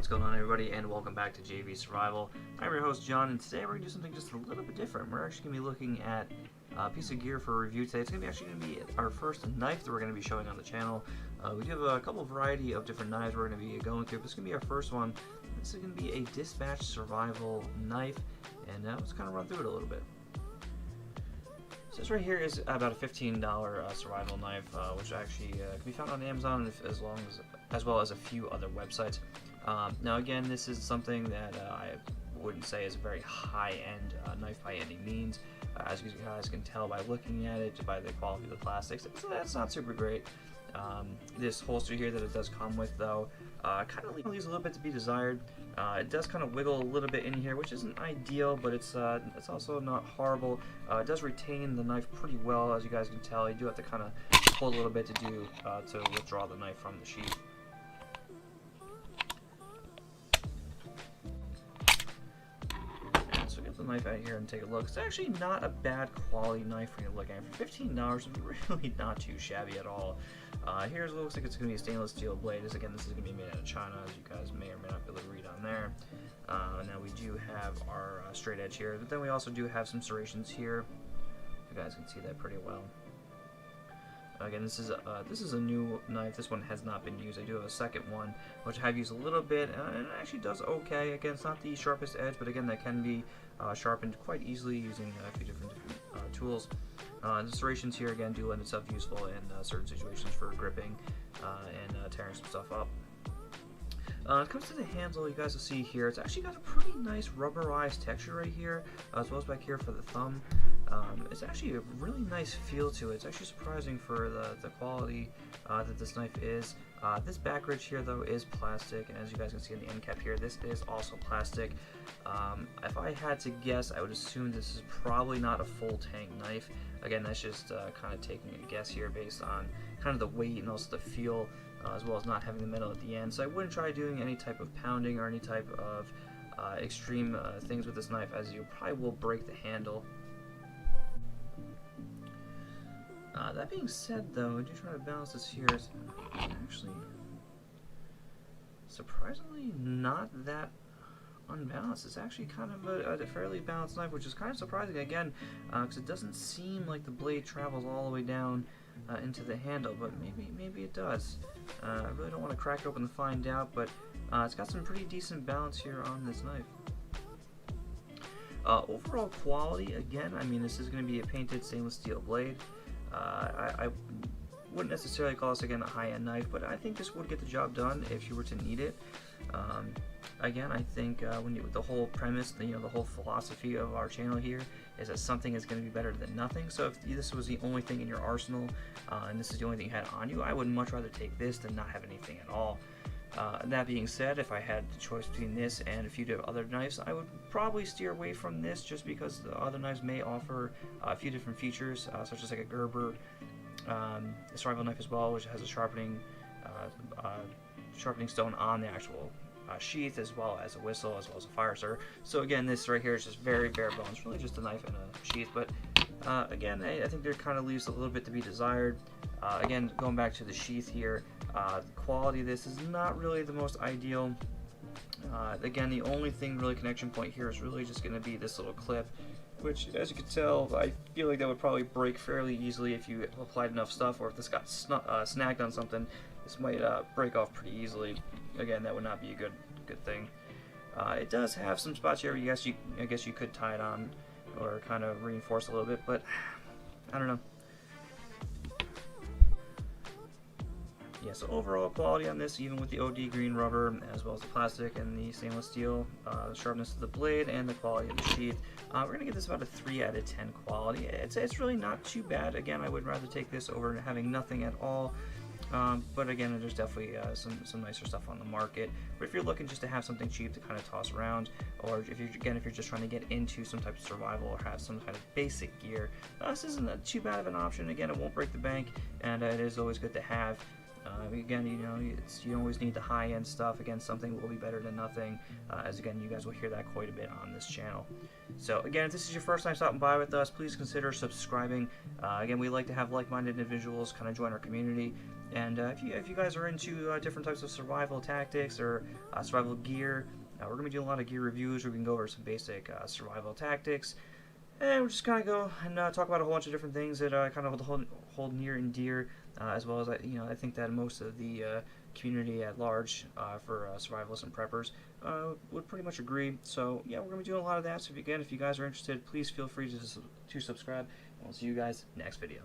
What's going on, everybody, and welcome back to JV Survival. I'm your host, John, and today we're going to do something just a little bit different. We're actually going to be looking at a piece of gear for review today. It's going to be our first knife that we're going to be showing on the channel. We do have a couple variety of different knives we're going to be going through, but this is going to be our first one. This is going to be a dispatch survival knife, and let's kind of run through it a little bit. So this right here is about a $15 survival knife, which actually can be found on Amazon as well as a few other websites. Now again, this is something that I wouldn't say is a very high-end knife by any means. As you guys can tell by looking at it, by the quality of the plastics, that's not super great. This holster here that it does come with, though, kind of leaves a little bit to be desired. It does kind of wiggle a little bit in here, which isn't ideal, but it's also not horrible. It does retain the knife pretty well, as you guys can tell. You do have to kind of pull a little bit to withdraw the knife from the sheath. So get the knife out here and take a look. It's actually not a bad quality knife for you to look at. For $15, it's really not too shabby at all. Here it looks like it's going to be a stainless steel blade. This is going to be made out of China, as you guys may or may not be able to read on there. Now we do have our straight edge here, but then we also do have some serrations here. You guys can see that pretty well. Again, this is a new knife. This one has not been used. I do have a second one, which I have used a little bit, and it actually does okay. Again, it's not the sharpest edge, but again, that can be sharpened quite easily using a few different tools. The serrations here, again, do lend itself useful in certain situations for gripping and tearing some stuff up. When it comes to the handle, you guys will see here, it's actually got a pretty nice rubberized texture right here, as well as back here for the thumb. It's actually a really nice feel to it. It's actually surprising for the quality that this knife is. This back ridge here, though, is plastic, and as you guys can see in the end cap here, this is also plastic. If I had to guess, I would assume this is probably not a full tang knife. Again, that's just kind of taking a guess here based on kind of the weight and also the feel, as well as not having the metal at the end. So I wouldn't try doing any type of pounding or any type of extreme things with this knife, as you probably will break the handle. That being said, though, I do try to balance this here. It's actually surprisingly not that unbalanced. It's actually kind of a fairly balanced knife, which is kind of surprising again, because it doesn't seem like the blade travels all the way down into the handle, but maybe it does. I really don't want to crack it open to find out, but it's got some pretty decent balance here on this knife. Overall quality, again, I mean, this is going to be a painted stainless steel blade. I wouldn't necessarily call this, again, a high-end knife, but I think this would get the job done if you were to need it. Again, I think the whole premise, the whole philosophy of our channel here is that something is going to be better than nothing. So if this was the only thing in your arsenal, and this is the only thing you had on you, I would much rather take this than not have anything at all. That being said, if I had the choice between this and a few other knives, I would probably steer away from this, just because the other knives may offer a few different features, such as like a Gerber, a survival knife as well, which has a sharpening stone on the actual sheath, as well as a whistle, as well as a fire starter. So again, this right here is just very bare bones, really just a knife and a sheath. But again, I think there kind of leaves a little bit to be desired. Again, going back to the sheath here, the quality of this is not really the most ideal. Again, the only thing really connection point here is really just going to be this little clip, which, as you can tell, I feel like that would probably break fairly easily if you applied enough stuff, or if this got snagged on something, this might break off pretty easily. Again, that would not be a good thing. It does have some spots here. I guess you could tie it on or kind of reinforce a little bit, but I don't know. Yeah, so overall quality on this, even with the OD green rubber, as well as the plastic and the stainless steel, the sharpness of the blade, and the quality of the sheath, we're going to give this about a 3 out of 10 quality. It's really not too bad. Again, I would rather take this over having nothing at all. But again, there's definitely some nicer stuff on the market. But if you're looking just to have something cheap to kind of toss around, or if you're just trying to get into some type of survival or have some kind of basic gear, this isn't too bad of an option. Again, it won't break the bank, and it is always good to have. Again, you always need the high-end stuff. Again, something will be better than nothing, as again, you guys will hear that quite a bit on this channel. So again, if this is your first time stopping by with us, please consider subscribing. Again, we like to have like-minded individuals kind of join our community, And if you guys are into different types of survival tactics or survival gear, we're going to be doing a lot of gear reviews where we can go over some basic survival tactics. And we're just kind of go and talk about a whole bunch of different things that kind of hold near and dear, as well as I think that most of the community at large for survivalists and preppers would pretty much agree. So yeah, we're gonna be doing a lot of that. So if you guys are interested, please feel free to subscribe, and we'll see you guys next video.